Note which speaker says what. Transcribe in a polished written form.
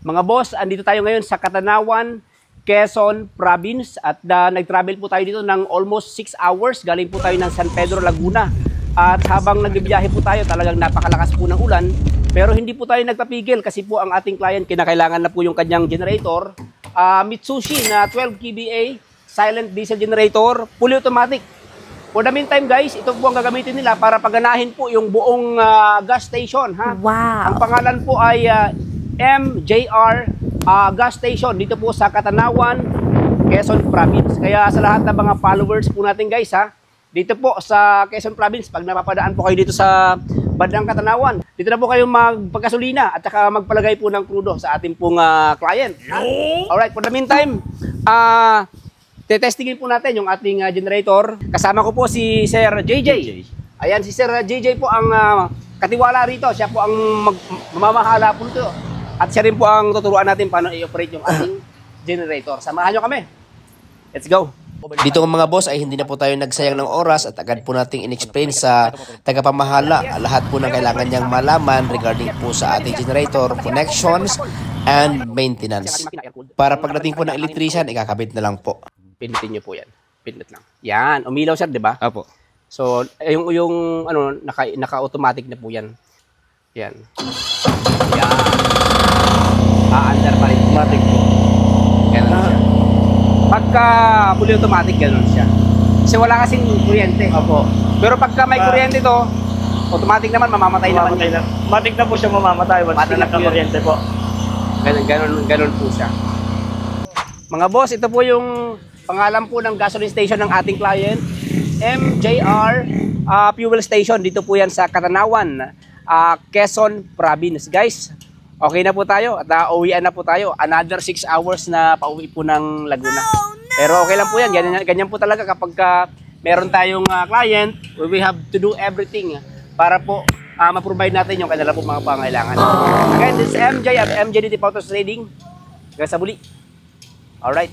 Speaker 1: Mga boss, andito tayo ngayon sa Catanawan, Quezon Province at nag-travel po tayo dito ng almost 6 hours. Galing po tayo ng San Pedro, Laguna. At habang nagbibiyahe po tayo, talagang napakalakas po ng ulan. Pero hindi po tayo nagpapigil kasi po ang ating client, kinakailangan na po yung kanyang generator. Mitsubishi na 12 kVA, silent diesel generator, fully automatic. For the meantime guys, ito po ang gagamitin nila para paganahin po yung buong gas station. Ha?
Speaker 2: Wow!
Speaker 1: Ang pangalan po ay MJR gas station dito po sa Catanawan, Quezon Province. Kaya sa lahat ng mga followers po natin guys, ha, dito po sa Quezon Province, pag napapadaan po kayo dito sa bandang Catanawan, dito na po kayo magpagkasulina at saka magpalagay po ng krudo sa ating pong client. Alright, for the meantime, tetestingin po natin yung ating generator. Kasama ko po si Sir JJ. Ayan, si Sir JJ po ang katiwala rito. Siya po ang mamamahala po nito. At siya rin po ang tuturuan natin paano i-operate yung ating generator. Samahan nyo kami. Let's go.
Speaker 3: Dito mga boss ay hindi na po tayo nagsayang ng oras at agad po nating in-explain sa tagapamahala lahat po ng kailangan niyang malaman regarding po sa ating generator, connections, and maintenance. Para pagdating po ng electrician, ikakabit na lang po.
Speaker 1: Pindutin nyo po yan. Pindot lang. Yan. Umilaw sir, di ba?
Speaker 3: Apo.
Speaker 1: So, yung ano, naka-automatic na po yan. Yan. Yan. Under pa rin. Automatic po. Ganun siya. Pagka fully automatic, ganun siya. Kasi wala kasing kuryente.
Speaker 4: Opo.
Speaker 1: Pero pagka may kuryente to, automatic naman, mamamatay naman yun.
Speaker 4: Automatic na po siya mamamatay.
Speaker 1: Automatic na po
Speaker 4: kuryente po.
Speaker 1: Ganun po siya. Mga boss, ito po yung pangalan po ng gasoline station ng ating client. MJR Fuel Station. Dito po yan sa Catanawan, Quezon Province. Guys, okay na po tayo at uwian na po tayo. Another 6 hours na pauwi po ng Laguna. Oh, no! Pero okay lang po yan. Ganyan po talaga kapag meron tayong client, we have to do everything para po ma-provide natin yung kanila po mga pangailangan. Again, this is MJ at MJDT Autos Trading. Hanggang sa muli. Alright.